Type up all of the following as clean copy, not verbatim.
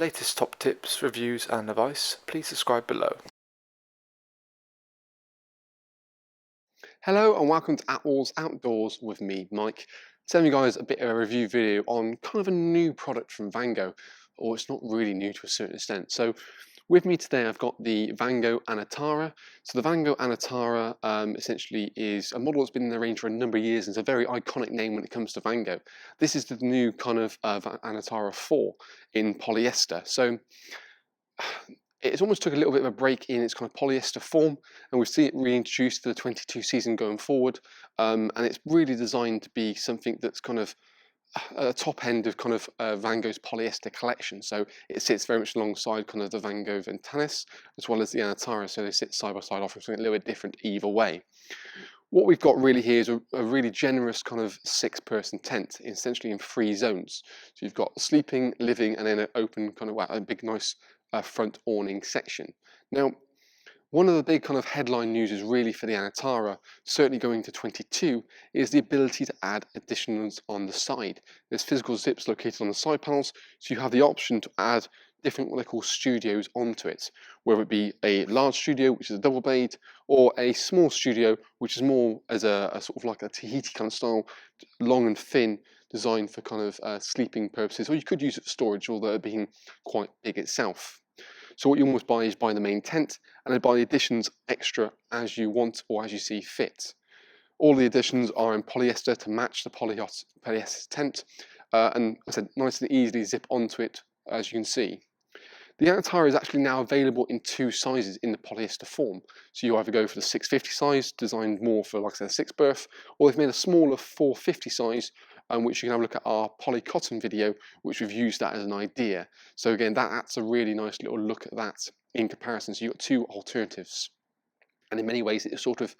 latest top tips, reviews and advice, please subscribe below. Hello and welcome to Attwoolls Outdoors with me, Mike. Telling you guys a bit of a review video on kind of a new product from Vango, or it's not really new to a certain extent. So with me today I've got the Vango Anantara. So the Vango Anantara essentially is a model that's been in the range for a number of years and it's a very iconic name when it comes to Vango. This is the new kind of Anantara 4 in polyester. So it's almost took a little bit of a break in its kind of polyester form, and we've seen it reintroduced to the 22 season going forward, and it's really designed to be something that's kind of at the top end of kind of Vango's polyester collection. So it sits very much alongside kind of the Vango Ventanis as well as the Anantara, so they sit side by side, offering something a little bit different either way. What we've got really here is a really generous kind of 6-person tent, essentially in 3 zones. So you've got sleeping, living, and then an open kind of a big nice front awning section. Now, one of the big kind of headline news is really for the Anantara, certainly going to 22, is the ability to add additionals on the side. There's physical zips located on the side panels, so you have the option to add different what they call studios onto it, whether it be a large studio, which is a double bayed, or a small studio, which is more as a sort of like a Tahiti kind of style, long and thin, designed for kind of sleeping purposes, or you could use it for storage, although it being quite big itself. So what you almost buy is buy the main tent and then buy the additions extra as you want or as you see fit. All the additions are in polyester to match the polyester tent, and I said nice and easily zip onto it, as you can see. The Anantara is actually now available in 2 sizes in the polyester form. So you either go for the 650 size, designed more for, like I said, a 6 berth, or they've made a smaller 450 size, which you can have a look at our poly cotton video, which we've used that as an idea. So again, that's a really nice little look at that in comparison. So you've got 2 alternatives. And in many ways, it sort of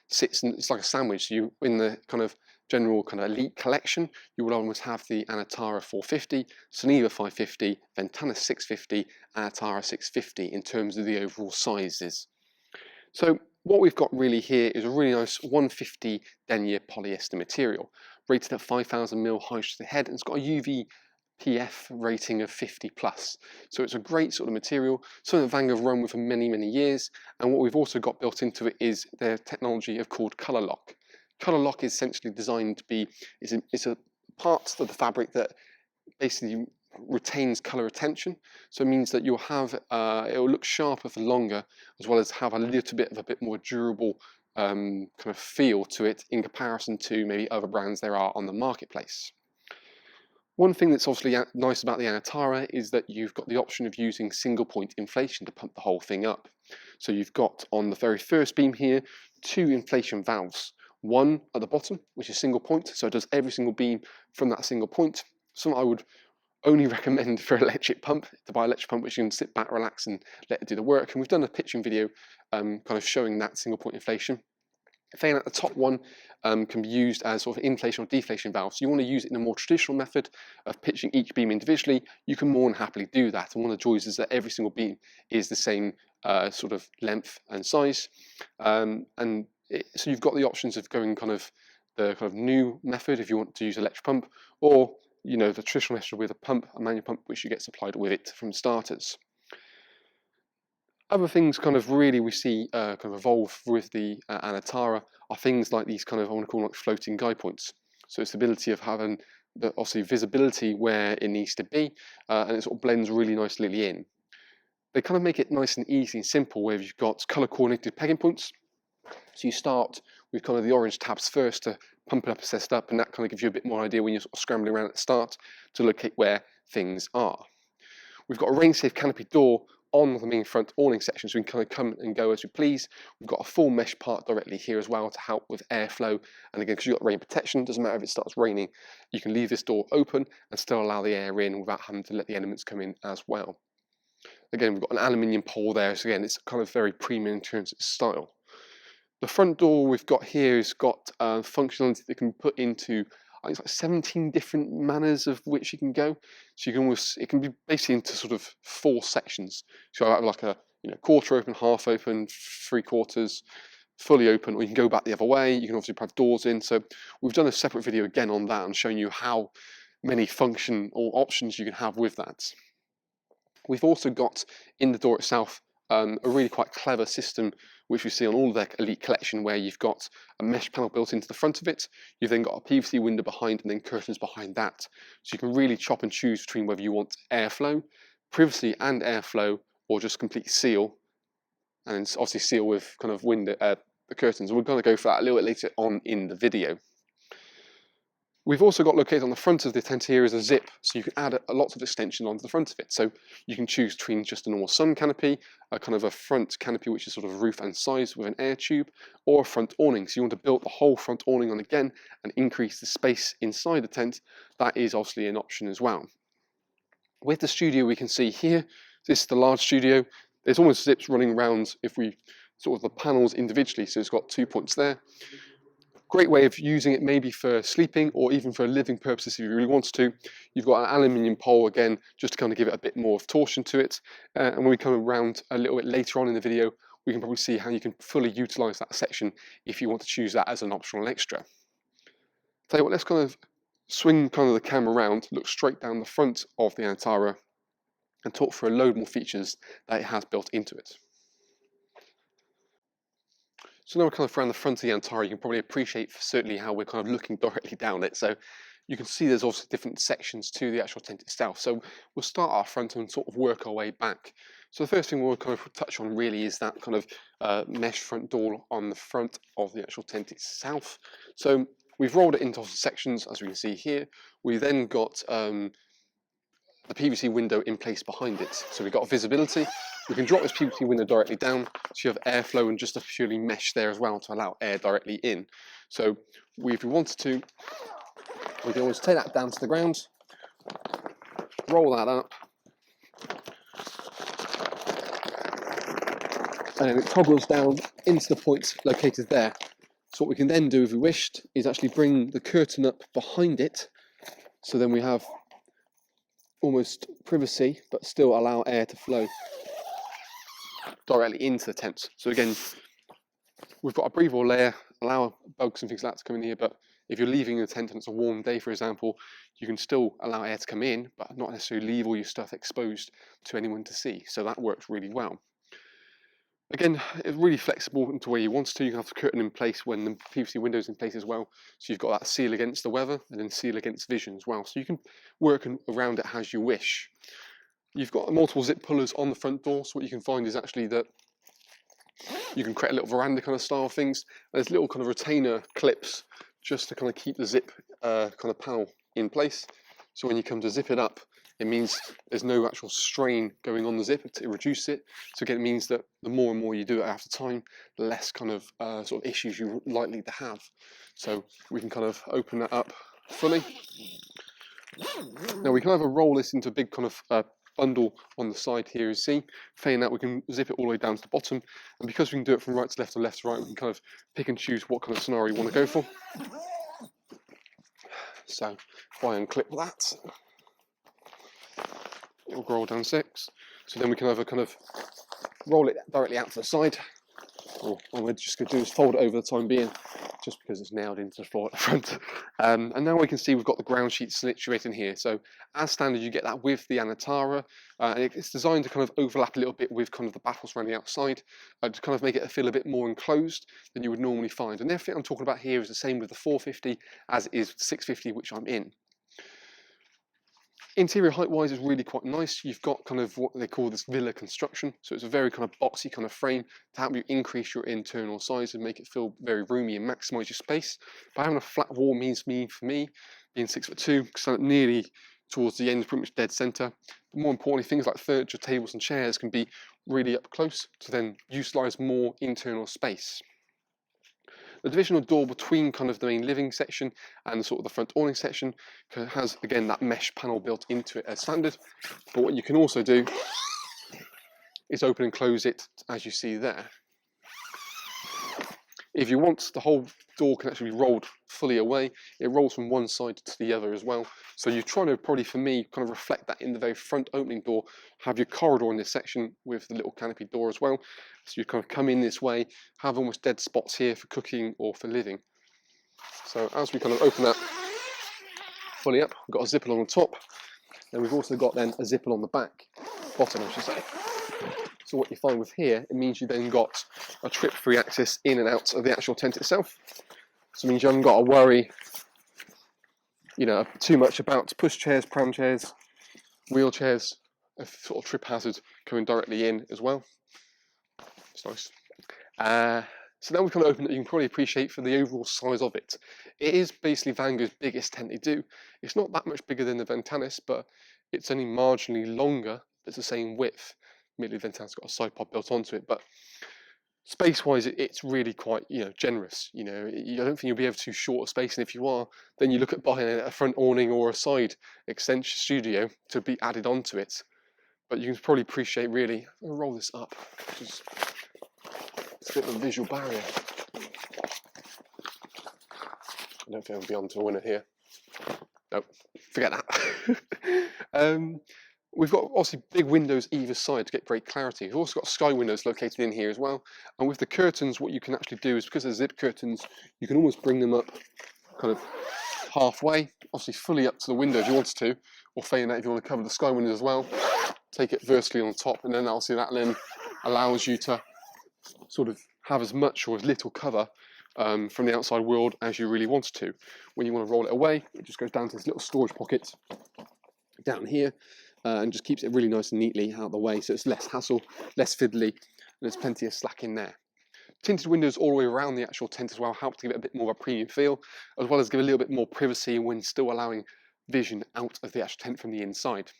sits, it's like a sandwich. So you, in the kind of general kind of elite collection, you will almost have the Anantara 450, Soneva 550, Ventanis 650, Anantara 650 in terms of the overall sizes. So what we've got really here is a really nice 150 denier polyester material, rated at 5,000 mil high to the head, and it's got a UV PF rating of 50 plus. So it's a great sort of material, something that Vango have run with for many, many years. And what we've also got built into it is their technology of called color lock. Color lock is essentially designed to be, it's a part of the fabric that basically retains color retention. So it means that you'll have, it will look sharper for longer, as well as have a little bit of a bit more durable kind of feel to it in comparison to maybe other brands there are on the marketplace. One thing that's obviously nice about the Anantara is that you've got the option of using single point inflation to pump the whole thing up. So you've got on the very first beam here 2 inflation valves. One at the bottom, which is single point, so it does every single beam from that single point. Something I would only recommend for electric pump, to buy an electric pump which you can sit back, relax and let it do the work. And we've done a pitching video kind of showing that single point inflation. Again, at the top one can be used as sort of inflation or deflation valve. So you want to use it in a more traditional method of pitching each beam individually, you can more than happily do that. And one of the joys is that every single beam is the same sort of length and size. So you've got the options of going kind of the kind of new method if you want to use electric pump, or you know, the traditional method with a pump, a manual pump, which you get supplied with it from starters. Other things kind of really we see kind of evolve with the Anantara are things like these kind of, I want to call them like floating guide points. So it's the ability of having the obviously visibility where it needs to be, and it sort of blends really nicely in. They kind of make it nice and easy and simple where you've got color coordinated pegging points. So you start with kind of the orange tabs first to pump it up and set it up, and that kind of gives you a bit more idea when you're sort of scrambling around at the start to locate where things are. We've got a rain safe canopy door on the main front awning section, so we can kind of come and go as we please. We've got a full mesh part directly here as well to help with airflow, and again, because you've got rain protection, doesn't matter if it starts raining, you can leave this door open and still allow the air in without having to let the elements come in as well. Again, we've got an aluminium pole there, so again, it's kind of very premium in terms of style. The front door we've got here has got functionality that can be put into, I think it's like 17 different manners of which you can go. So you can almost, it can be basically into sort of 4 sections. So I have like a quarter open, half open, 3/4, fully open, or you can go back the other way. You can obviously have doors in. So we've done a separate video again on that and showing you how many function or options you can have with that. We've also got in the door itself a really quite clever system which we see on all of their Elite collection, where you've got a mesh panel built into the front of it. You've then got a PVC window behind and then curtains behind that. So you can really chop and choose between whether you want airflow, privacy and airflow, or just complete seal, and then obviously seal with kind of window the curtains. We're going to go for that a little bit later on in the video. We've also got located on the front of the tent here is a zip, so you can add lots of extension onto the front of it. So you can choose between just a normal sun canopy, a kind of a front canopy which is sort of roof and sides with an air tube, or a front awning. So you want to build the whole front awning on again and increase the space inside the tent. That is obviously an option as well. With the studio we can see here, this is the large studio. There's almost zips running around if we sort of the panels individually, so it's got 2 points there. Great way of using it maybe for sleeping or even for living purposes if you really want to. You've got an aluminium pole again, just to kind of give it a bit more of torsion to it. And when we come around a little bit later on in the video, we can probably see how you can fully utilize that section if you want to choose that as an optional extra. Tell you what, let's kind of swing kind of the camera around, look straight down the front of the Anantara and talk through a load more features that it has built into it. So now we're kind of around the front of the Anantara, you can probably appreciate certainly how we're kind of looking directly down it. So you can see there's also different sections to the actual tent itself. So we'll start our front and sort of work our way back. So the first thing we'll kind of touch on really is that kind of mesh front door on the front of the actual tent itself. So we've rolled it into sections, as we can see here. We then got the PVC window in place behind it. So we've got visibility. We can drop this PVC window directly down, so you have airflow and just a purely mesh there as well to allow air directly in. So if we wanted to, we can always take that down to the ground, roll that up, and then it toggles down into the point located there. So what we can then do if we wished is actually bring the curtain up behind it, so then we have almost privacy but still allow air to flow directly into the tent. So again, we've got a breathable layer, allow bugs and things like that to come in here, but if you're leaving the tent and it's a warm day, for example, you can still allow air to come in, but not necessarily leave all your stuff exposed to anyone to see. So that works really well. Again, it's really flexible into where you want to. You can have the curtain in place when the PVC window's in place as well. So you've got that seal against the weather and then seal against vision as well. So you can work around it as you wish. You've got multiple zip pullers on the front door. So what you can find is actually that you can create a little veranda kind of style things. There's little kind of retainer clips just to kind of keep the zip kind of panel in place. So when you come to zip it up, it means there's no actual strain going on the zip to reduce it. So again, it means that the more and more you do it after time, the less kind of sort of issues you're likely to have. So we can kind of open that up fully. Now we can either roll this into a big kind of bundle on the side here, you see. Failing that, we can zip it all the way down to the bottom. And because we can do it from right to left or left to right, we can kind of pick and choose what kind of scenario you want to go for. So if I unclip that, it'll roll down 6. So then we can either kind of roll it directly out to the side, or what we're just going to do is fold it over the time being, just because it's nailed into the floor at the front. And now we can see we've got the ground sheet situated in here. So as standard, you get that with the Anantara. And it's designed to kind of overlap a little bit with kind of the battles around the outside, to kind of make it feel a bit more enclosed than you would normally find. And everything I'm talking about here is the same with the 450 as it is with the 650, which I'm in. Interior height-wise is really quite nice. You've got kind of what they call this villa construction. So it's a very kind of boxy kind of frame to help you increase your internal size and make it feel very roomy and maximise your space. But having a flat wall means for me, being 6'2", standing nearly towards the end, pretty much dead centre. But more importantly, things like furniture, tables and chairs can be really up close to then utilise more internal space. The divisional door between kind of the main living section and sort of the front awning section has, again, that mesh panel built into it as standard. But what you can also do is open and close it as you see there. If you want, the whole door can actually be rolled fully away. It rolls from one side to the other as well. So you're trying to probably, for me, kind of reflect that in the very front opening door, have your corridor in this section with the little canopy door as well. So you kind of come in this way, have almost dead spots here for cooking or for living. So as we kind of open that fully up, we've got a zipper on the top, and we've also got then a zipper on the back. bottom, I should say. So what you find with here, it means you then got a trip-free access in and out of the actual tent itself. So it means you haven't got to worry, you know, too much about push chairs, pram chairs, wheelchairs, a sort of trip hazard coming directly in as well. It's nice. So now we've kind of opened it, you can probably appreciate for the overall size of it. It is basically Vango's biggest tent they do. It's not that much bigger than the Ventanis, but it's only marginally longer. It's the same width. Admittedly, the Ventanis got a side pod built onto it, but space-wise, it's really quite, you know, generous. You know, I don't think you'll be able to short a space, and if you are, then you look at buying a front awning or a side extension studio to be added onto it. But you can probably appreciate, really, I'll roll this up. It's a bit of a visual barrier. I don't think I'll be on to a winner here. Nope, forget that. We've got obviously big windows either side to get great clarity. We've also got sky windows located in here as well. And with the curtains, what you can actually do is, because they're zip curtains, you can almost bring them up kind of halfway, obviously fully up to the window if you wanted to, or failing that if you want to cover the sky windows as well. Take it vertically on top, and then obviously that then allows you to sort of have as much or as little cover from the outside world as you really wanted to. When you want to roll it away, it just goes down to this little storage pocket down here, and just keeps it really nice and neatly out of the way, so it's less hassle, less fiddly, and there's plenty of slack in there. Tinted windows all the way around the actual tent as well help to give it a bit more of a premium feel, as well as give a little bit more privacy when still allowing vision out of the actual tent from the inside.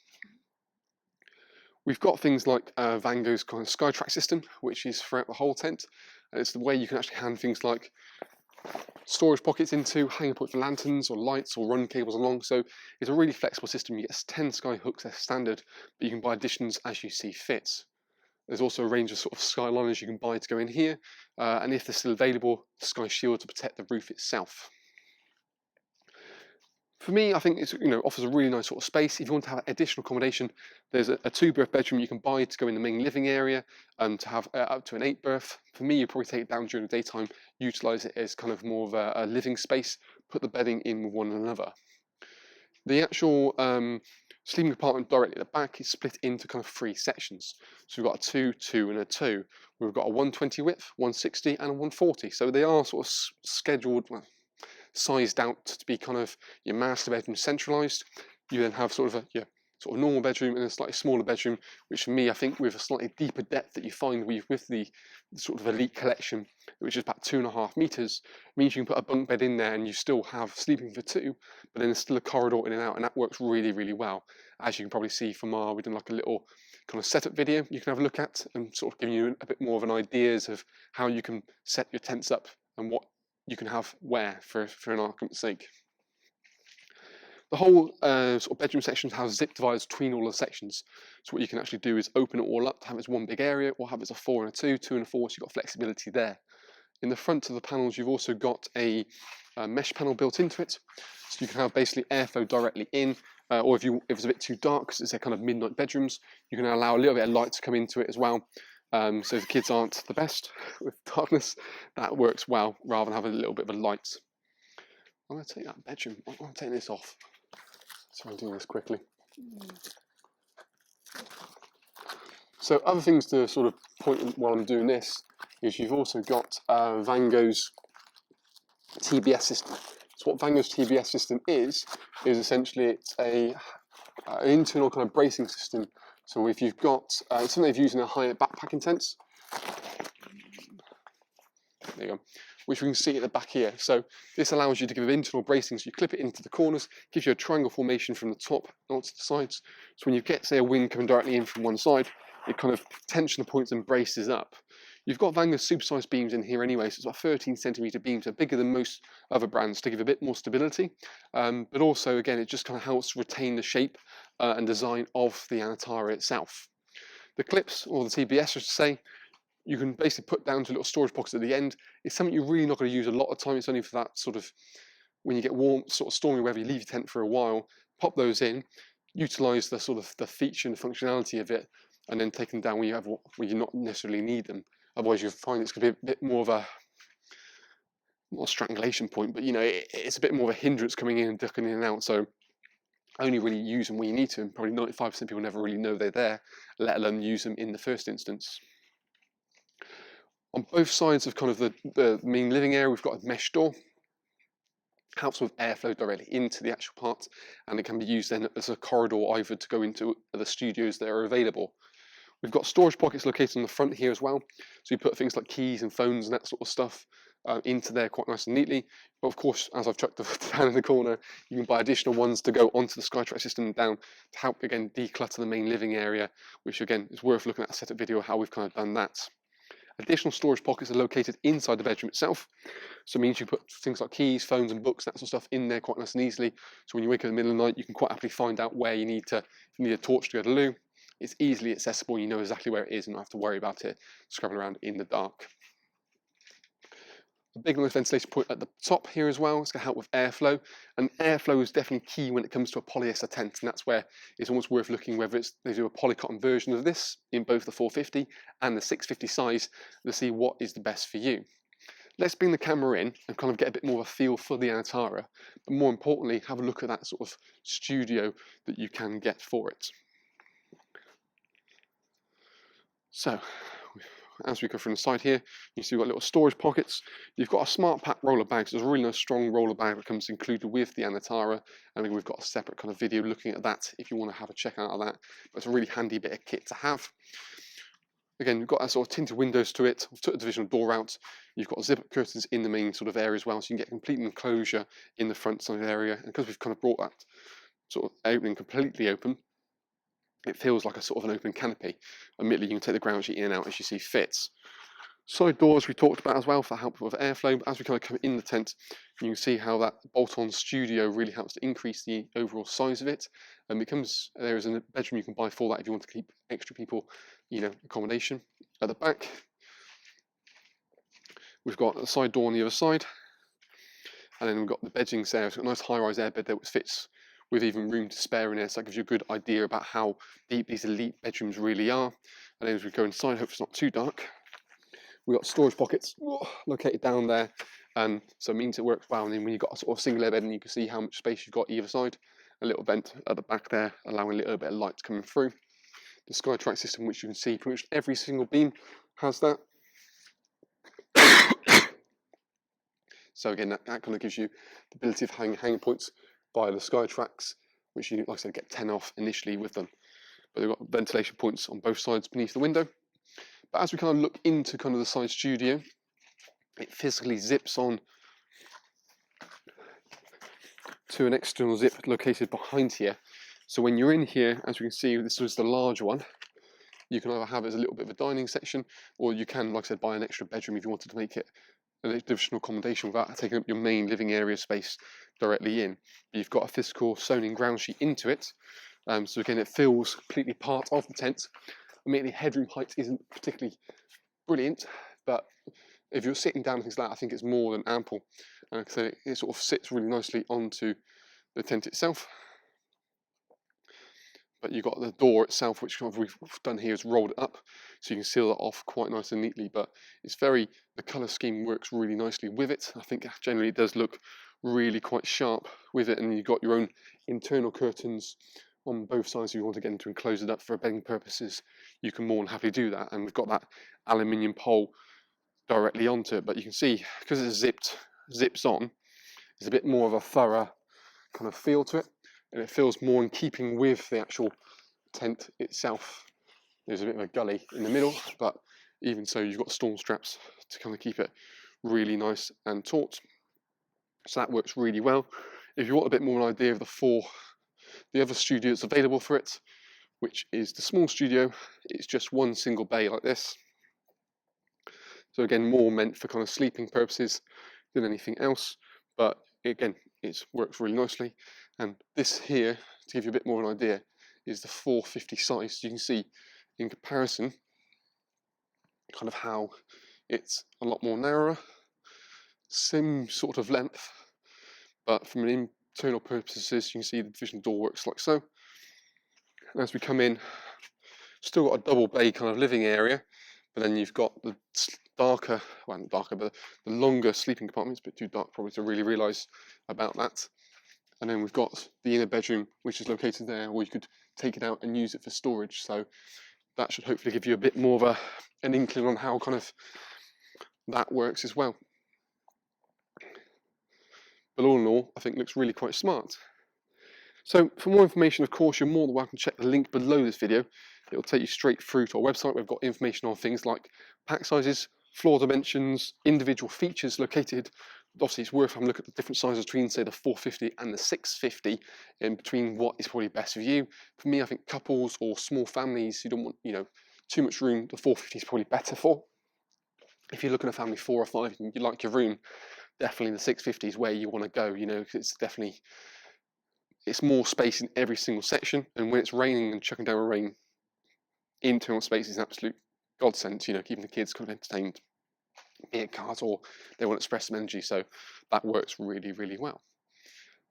We've got things like Vango's kind of SkyTrack system, which is throughout the whole tent, and it's the way you can actually hand things like storage pockets into, hanging points for lanterns or lights or run cables along. So it's a really flexible system. You get 10 sky hooks as standard, but you can buy additions as you see fit. There's also a range of sort of skyliners you can buy to go in here, and if they're still available, sky shield to protect the roof itself. For me, I think it offers a really nice sort of space. If you want to have additional accommodation, there's a 2-berth bedroom you can buy to go in the main living area, to have up to an 8-berth. For me, you probably take it down during the daytime, utilise it as kind of more of a living space, put the bedding in with one another. The actual sleeping compartment directly at the back is split into kind of 3 sections. So we've got a 2, 2 and a 2. We've got a 120 width, 160 and a 140. So they are sort of scheduled, well, sized out to be kind of your master bedroom centralised. You then have sort of a sort of normal bedroom and a slightly smaller bedroom, which for me, I think with a slightly deeper depth that you find with the sort of elite collection, which is about 2.5 meters, means you can put a bunk bed in there and you still have sleeping for 2, but then there's still a corridor in and out, and that works really, really well. As you can probably see from we've done like a little kind of setup video you can have a look at, and sort of giving you a bit more of an ideas of how you can set your tents up and what you can have where for an argument's sake. The whole sort of bedroom sections have zip dividers between all the sections. So what you can actually do is open it all up to have it as one big area, or have it as a 4 and a 2, 2 and a 4, so you've got flexibility there. In the front of the panels, you've also got a mesh panel built into it, so you can have basically airflow directly in, or if it's a bit too dark, because it's a kind of midnight bedrooms, you can allow a little bit of light to come into it as well. So if the kids aren't the best with darkness, that works well, rather than having a little bit of a light. I'm going to take that bedroom, I'm going to take this off. So I'm doing this quickly. So other things to sort of point while I'm doing this is you've also got Vango's TBS system. So what Vango's TBS system is essentially it's an internal kind of bracing system. So if you've got something they've used in a higher backpacking tents, there you go, which we can see at the back here. So this allows you to give internal bracing, so you clip it into the corners, gives you a triangle formation from the top onto the sides. So when you get, say, a wind coming directly in from one side, it kind of tension points and braces up. You've got Vango's supersized beams in here anyway, so it's about 13 centimetre beams, so bigger than most other brands to give a bit more stability. But also, again, it just kind of helps retain the shape and design of the Anantara itself. The clips, or the TBS, I should say, you can basically put down to little storage pockets at the end. It's something you're really not going to use a lot of time. It's only for that sort of, when you get warm, sort of stormy weather, you leave your tent for a while, pop those in, utilise the sort of the feature and functionality of it, and then take them down when you not necessarily need them. Otherwise, you'll find it's going to be a bit more of a, not a strangulation point, but it's a bit more of a hindrance coming in and ducking in and out. So only really use them when you need to, and probably 95% of people never really know they're there, let alone use them in the first instance. On both sides of kind of the main living area, we've got a mesh door. Helps with airflow directly into the actual part, and it can be used then as a corridor either to go into the studios that are available. We've got storage pockets located on the front here as well, so you put things like keys and phones and that sort of stuff into there quite nice and neatly. But of course, as I've chucked down in the corner, you can buy additional ones to go onto the Skytrack system down to help again declutter the main living area, which again is worth looking at a setup video how we've kind of done that. Additional storage pockets are located inside the bedroom itself, so it means you put things like keys, phones and books, that sort of stuff in there quite nice and easily, so when you wake up in the middle of the night you can quite happily find out where you need to, if you need a torch to go to the loo, it's easily accessible, you know exactly where it is and not have to worry about it scrubbing around in the dark. A big nice ventilation point at the top here as well. It's going to help with airflow, and airflow is definitely key when it comes to a polyester tent, and that's where it's almost worth looking whether they do a polycotton version of this in both the 450 and the 650 size to see what is the best for you. Let's bring the camera in and kind of get a bit more of a feel for the Anantara, but more importantly have a look at that sort of studio that you can get for it. So, as we go from the side here, you see we've got little storage pockets. You've got a smart pack roller bag, so there's a really nice strong roller bag that comes included with the Anantara, and we've got a separate kind of video looking at that if you want to have a check out of that. But it's a really handy bit of kit to have. Again, you've got that sort of tinted windows to it. We've took the divisional door out. You've got zip-up curtains in the main sort of area as well, so you can get complete enclosure in the front side area. And because we've kind of brought that sort of opening completely open, it feels like a sort of an open canopy. Admittedly, you can take the ground sheet in and out as you see fits. Side doors we talked about as well for help with airflow, but as we kind of come in the tent, you can see how that bolt-on studio really helps to increase the overall size of it, and becomes there is a bedroom you can buy for that if you want to keep extra people, accommodation. At the back, we've got a side door on the other side, and then we've got the bedding there. It's got a nice high-rise airbed there which fits with even room to spare in there, so that gives you a good idea about how deep these elite bedrooms really are. And then as we go inside, hope it's not too dark, we've got storage pockets located down there, and so it means it works well. And then when you've got a sort of single airbed, and you can see how much space you've got either side, a little vent at the back there, allowing a little bit of light coming through. The Skytrack system, which you can see pretty much every single beam has that. So again, that kind of gives you the ability of hanging points via the Skytracks, which you, like I said, get 10 off initially with them. But they've got ventilation points on both sides beneath the window. But as we kind of look into kind of the side studio, it physically zips on to an external zip located behind here. So when you're in here, as we can see, this was the larger one. You can either have it as a little bit of a dining section, or you can, like I said, buy an extra bedroom if you wanted to make it an additional accommodation without taking up your main living area space directly in. You've got a physical sewn-in ground sheet into it, so again it feels completely part of the tent. Immediately, headroom height isn't particularly brilliant, but if you're sitting down and things like that, I think it's more than ample. So it sort of sits really nicely onto the tent itself. But you've got the door itself, which we've done here is rolled it up, so you can seal that off quite nice and neatly. But it's the colour scheme works really nicely with it. I think generally it does look really quite sharp with it, and you've got your own internal curtains on both sides. If you want to get into and close it up for bedding purposes, you can more than happily do that. And we've got that aluminium pole directly onto it. But you can see, because it's zips on, there's a bit more of a thorough kind of feel to it, and it feels more in keeping with the actual tent itself. There's a bit of a gully in the middle, but even so, you've got storm straps to kind of keep it really nice and taut. So that works really well. If you want a bit more of an idea of the other studios available for it, which is the small studio, it's just one single bay like this. So again, more meant for kind of sleeping purposes than anything else, but again, it works really nicely. And this here, to give you a bit more of an idea, is the 450 size. So you can see in comparison kind of how it's a lot more narrower, same sort of length, but from an internal purposes, you can see the division door works like so. And as we come in, still got a double bay kind of living area, but then you've got the darker, well not darker, but the longer sleeping compartment. It's a bit too dark probably to really realise about that. And then we've got the inner bedroom, which is located there, or you could take it out and use it for storage. So that should hopefully give you a bit more of an inkling on how kind of that works as well. But all in all, I think it looks really quite smart. So for more information, of course, you're more than welcome to check the link below this video. It'll take you straight through to our website. We've got information on things like pack sizes, floor dimensions, individual features located. Obviously, it's worth having a look at the different sizes between, say, the 450 and the 650, in between what is probably best for you. For me, I think couples or small families who don't want, too much room, the 450 is probably better for. If you're looking at a family 4 or 5 and you like your room, definitely the 650 is where you want to go, because it's more space in every single section. And when it's raining and chucking down rain, internal space is an absolute godsend, keeping the kids kind of entertained, be it cars or they want to express some energy. So that works really, really well.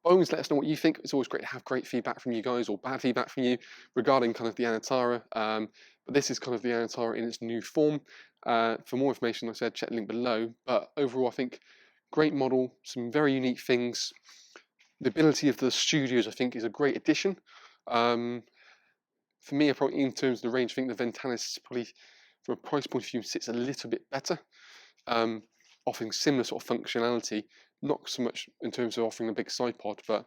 By all means, let us know what you think. It's always great to have great feedback from you guys, or bad feedback from you regarding kind of the Anantara. But this is kind of the Anantara in its new form. For more information, like I said, check the link below. But overall, I think great model, some very unique things. The ability of the studios, I think, is a great addition. For me, probably in terms of the range, I think the Ventanis probably, from a price point of view, sits a little bit better, offering similar sort of functionality, not so much in terms of offering a big side pod, but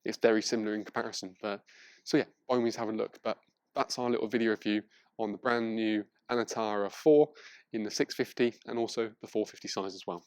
it's very similar in comparison. But so yeah, by all means have a look. But that's our little video review on the brand new Anantara 4 in the 650 and also the 450 size as well.